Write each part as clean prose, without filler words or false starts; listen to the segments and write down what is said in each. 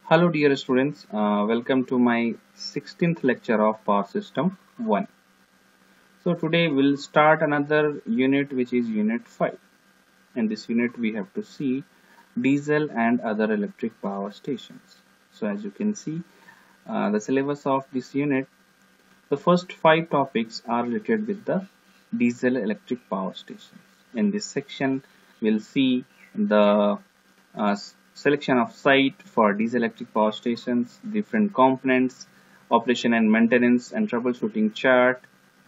Hello dear students, welcome to my 16th lecture of Power System 1. So today we'll start another unit which is unit 5. In this unit we have to see diesel and other electric power stations. So as you can see the syllabus of this unit, the first 5 topics are related with the diesel electric power stations. In this section we'll see the selection of site for diesel electric power stations, different components, operation and maintenance and troubleshooting chart,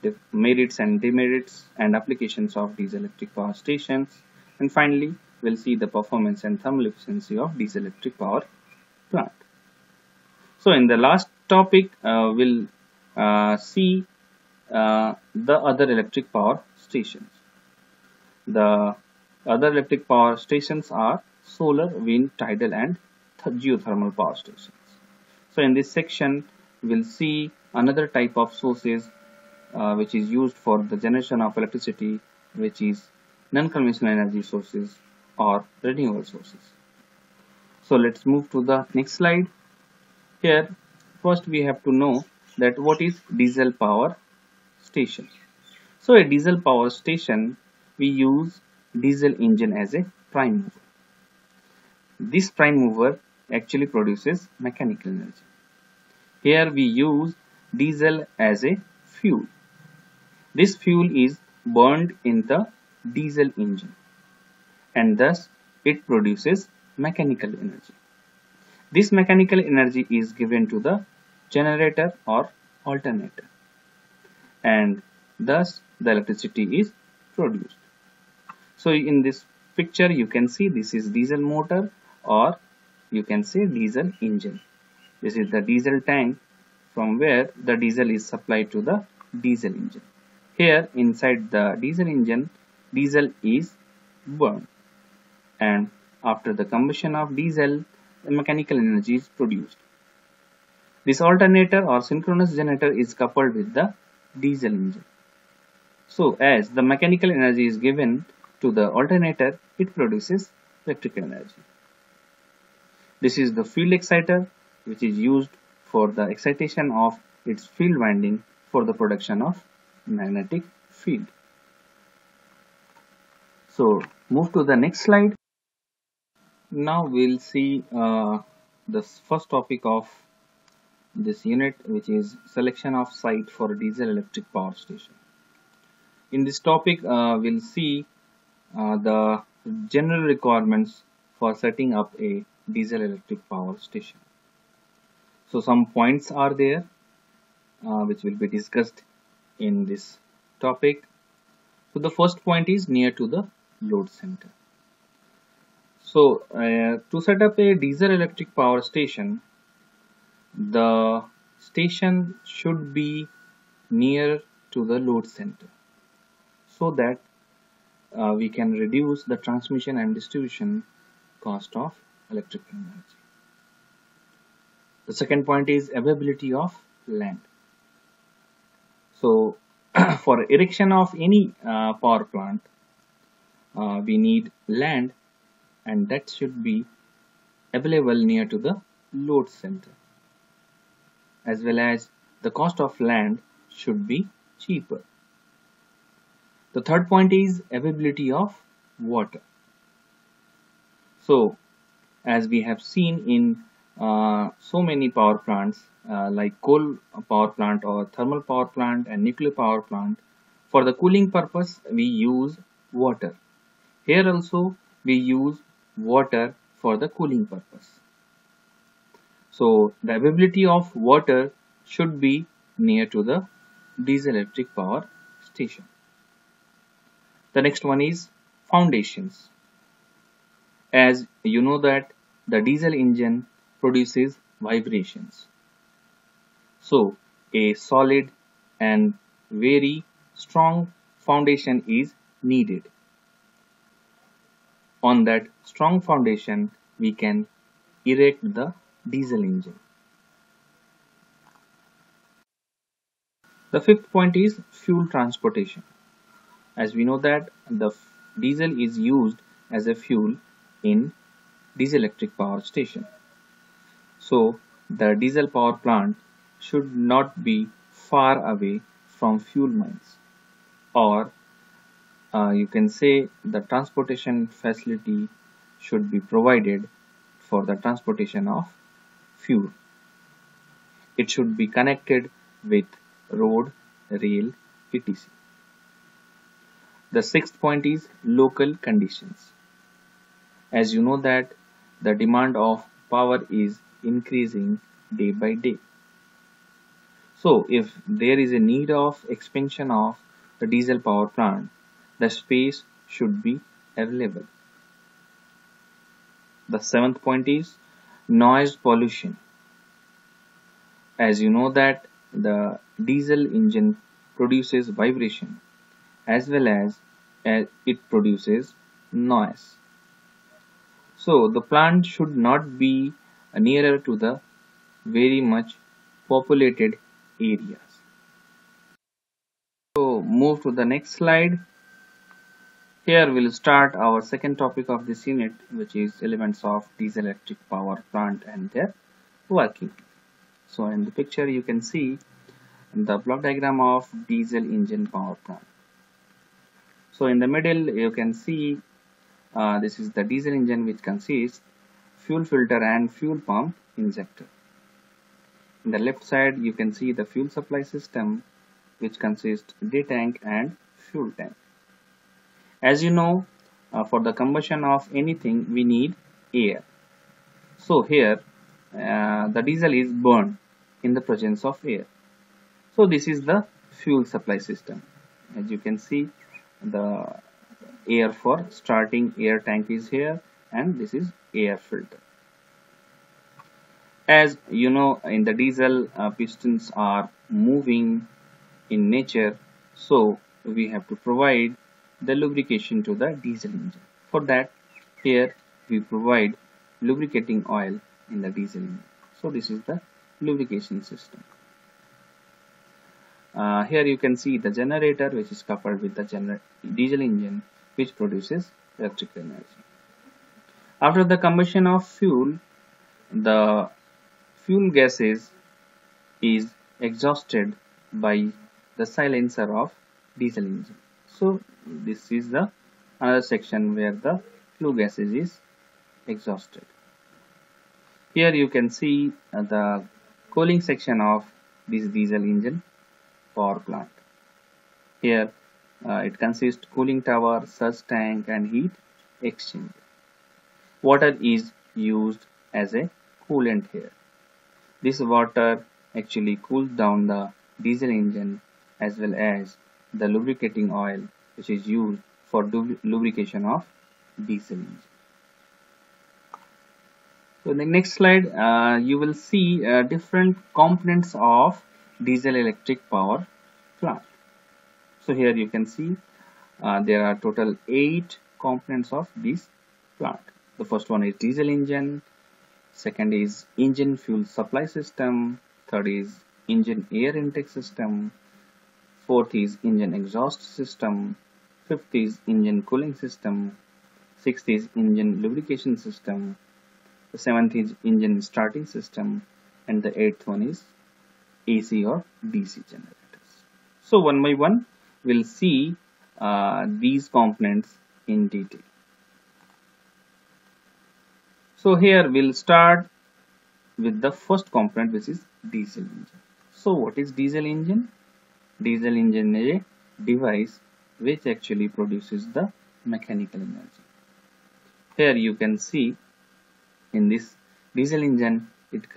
the merits and demerits and applications of diesel electric power stations, and finally we'll see the performance and thermal efficiency of diesel electric power plant. So in the last topic we'll see the other electric power stations. The other electric power stations are solar, wind, tidal and geothermal power stations. So in this section we'll see another type of sources which is used for the generation of electricity, which is non-conventional energy sources or renewable sources. So let's move to the next slide. Here first we have to know that what is diesel power station. So a diesel power station, we use diesel engine as a prime mover. This prime mover actually produces mechanical energy. Here we use diesel as a fuel. This fuel is burned in the diesel engine and thus it produces mechanical energy. This mechanical energy is given to the generator or alternator and thus the electricity is produced. So in this picture you can see this is diesel motor or you can say diesel engine. This is the diesel tank from where the diesel is supplied to the diesel engine. Here inside the diesel engine, diesel is burned and after the combustion of diesel, the mechanical energy is produced. This alternator or synchronous generator is coupled with the diesel engine. So as the mechanical energy is given to the alternator, it produces electrical energy. This is the field exciter which is used for the excitation of its field winding for the production of magnetic field. So move to the next slide. Now we'll see the first topic of this unit, which is selection of site for diesel electric power station. In this topic we'll see the general requirements for setting up a diesel electric power station. So some points are there which will be discussed in this topic. So the first point is near to the load center. So to set up a diesel electric power station, the station should be near to the load center so that we can reduce the transmission and distribution cost of electrical energy. The second point is availability of land. So for erection of any power plant, we need land and that should be available near to the load center, as well as the cost of land should be cheaper. The third point is availability of water. So as we have seen in so many power plants like coal power plant or thermal power plant and nuclear power plant, for the cooling purpose we use water. Here also we use water for the cooling purpose. So the availability of water should be near to the diesel electric power station. The next one is foundations. As you know that the diesel engine produces vibrations. So a solid and very strong foundation is needed. On that strong foundation we can erect the diesel engine. The fifth point is fuel transportation. As we know that the diesel is used as a fuel in diesel electric power station. So the diesel power plant should not be far away from fuel mines, or you can say the transportation facility should be provided for the transportation of fuel. It should be connected with road, rail, etc. The sixth point is local conditions. As you know that the demand of power is increasing day by day. So if there is a need of expansion of the diesel power plant, the space should be available. The seventh point is noise pollution. As you know that the diesel engine produces vibration as well as it produces noise. So the plant should not be nearer to the very much populated areas. So move to the next slide. Here we'll start our second topic of this unit, which is elements of diesel electric power plant and their working. So in the picture you can see the block diagram of diesel engine power plant. So in the middle you can see this is the diesel engine, which consists fuel filter and fuel pump injector. In the left side you can see the fuel supply system, which consists day tank and fuel tank. As you know, for the combustion of anything we need air. So here the diesel is burned in the presence of air. So this is the fuel supply system. As you can see, the air for starting air tank is here, and this is air filter. As you know, in the diesel, pistons are moving in nature, so we have to provide the lubrication to the diesel engine. For that, here we provide lubricating oil in the diesel engine. So this is the lubrication system. Here you can see the generator, which is coupled with the diesel engine, which produces electrical energy. After the combustion of fuel, the fuel gases is exhausted by the silencer of diesel engine. So this is the another section where the flue gases is exhausted. Here you can see the cooling section of this diesel engine power plant. Here it consists cooling tower, surge tank and heat exchanger. Water is used as a coolant here. This water actually cools down the diesel engine as well as the lubricating oil, which is used for lubrication of diesel engine. So in the next slide you will see different components of diesel electric power plant. So here you can see there are total 8 components of this plant. The first one is diesel engine, second is engine fuel supply system, third is engine air intake system, fourth is engine exhaust system, fifth is engine cooling system, sixth is engine lubrication system, the seventh is engine starting system, and the eighth one is AC or DC generators. So one by one we'll see these components in detail. So here we'll start with the first component, which is diesel engine. So what is diesel engine? Diesel engine is a device which actually produces the mechanical energy. Here you can see in this diesel engine it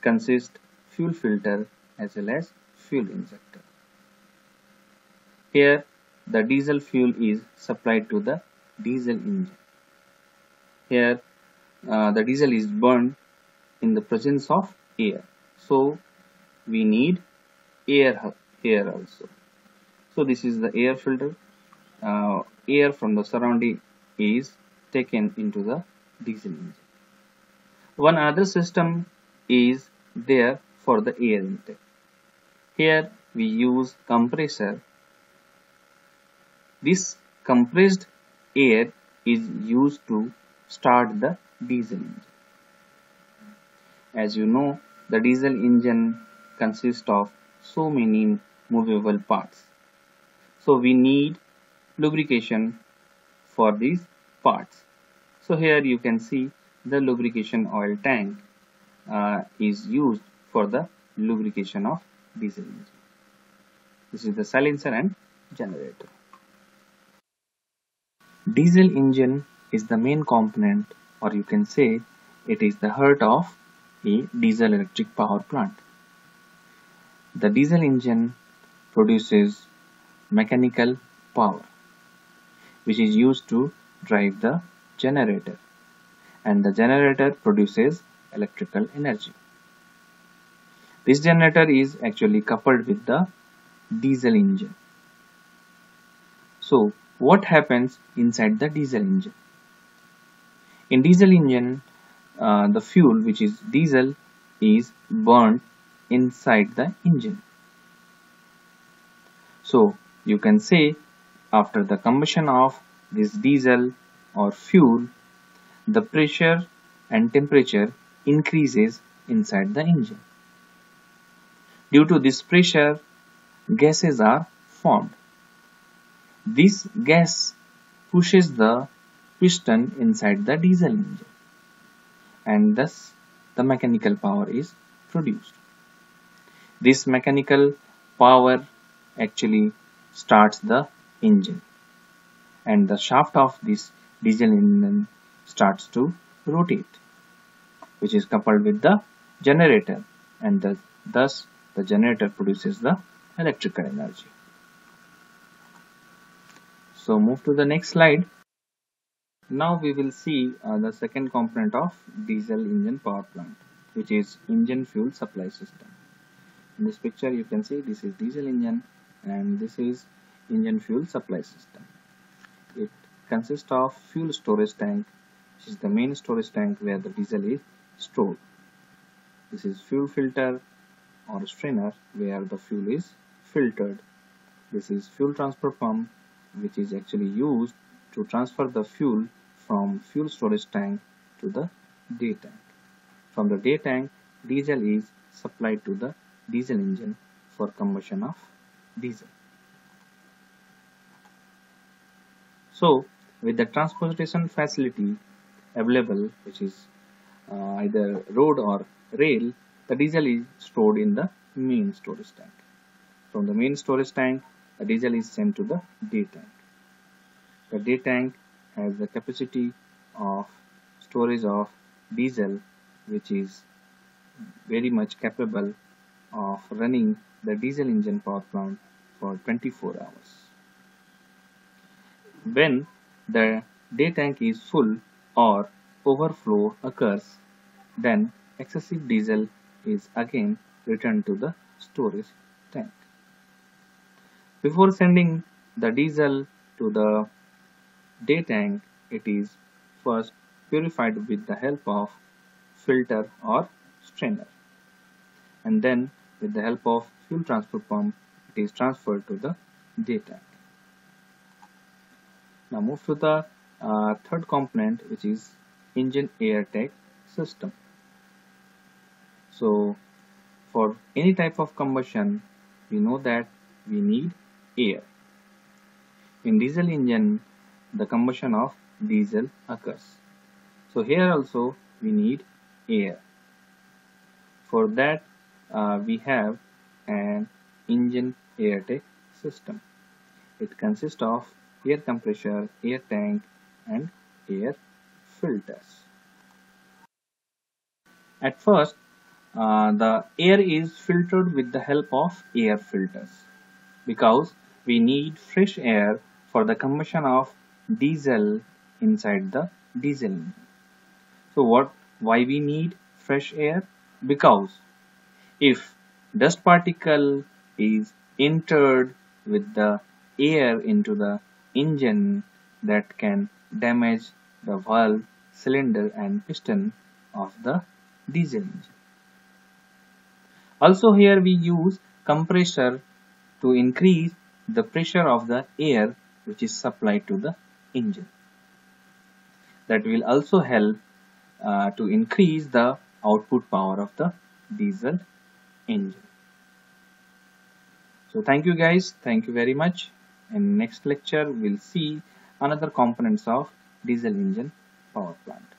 consists fuel filter as well as fuel injector. Here the diesel fuel is supplied to the diesel engine. Here the diesel is burned in the presence of air. So we need air here also. So this is the air filter. Air from the surrounding is taken into the diesel engine. One other system is there for the air intake. Here we use compressor. This compressed air is used to start the diesel engine. As you know, the diesel engine consists of so many movable parts. So we need lubrication for these parts. So here you can see the lubrication oil tank is used for the lubrication of diesel engine. This is the silencer and generator. Diesel engine is the main component, or you can say it is the heart of a diesel electric power plant. The diesel engine produces mechanical power, which is used to drive the generator, and the generator produces electrical energy. This generator is actually coupled with the diesel engine. So what happens inside the diesel engine? In diesel engine, the fuel, which is diesel, is burned inside the engine. So you can say after the combustion of this diesel or fuel, the pressure and temperature increases inside the engine. Due to this pressure, gases are formed. This gas pushes the piston inside the diesel engine, and thus the mechanical power is produced. This mechanical power actually starts the engine, and the shaft of this diesel engine starts to rotate, which is coupled with the generator, and thus the generator produces the electrical energy. So move to the next slide. Now we will see the second component of diesel engine power plant, which is engine fuel supply system. In this picture you can see this is diesel engine and this is engine fuel supply system. It consists of fuel storage tank, which is the main storage tank where the diesel is stored. This is fuel filter or strainer where the fuel is filtered. This is fuel transfer pump, which is actually used to transfer the fuel from fuel storage tank to the day tank. From the day tank, diesel is supplied to the diesel engine for combustion of diesel. So with the transportation facility available, which is either road or rail, the diesel is stored in the main storage tank. From the main storage tank, the diesel is sent to the day tank. The day tank has the capacity of storage of diesel, which is very much capable of running the diesel engine power plant for 24 hours. When the day tank is full or overflow occurs, then excessive diesel is again returned to the storage tank. Before sending the diesel to the day tank, it is first purified with the help of filter or strainer, and then with the help of fuel transfer pump it is transferred to the day tank. Now move to the third component, which is engine air tank system. So for any type of combustion, we know that we need air. In diesel engine, the combustion of diesel occurs. So here also we need air. For that we have an engine air tank system. It consists of air compressor, air tank and air filters. At first the air is filtered with the help of air filters, because we need fresh air for the combustion of diesel inside the diesel engine. So why we need fresh air? Because if dust particle is entered with the air into the engine, that can damage the valve, cylinder and piston of the diesel engine. Also here we use compressor to increase the pressure of the air which is supplied to the engine. That will also help to increase the output power of the diesel engine. So thank you guys, thank you very much. In next lecture we'll see another components of diesel engine power plant.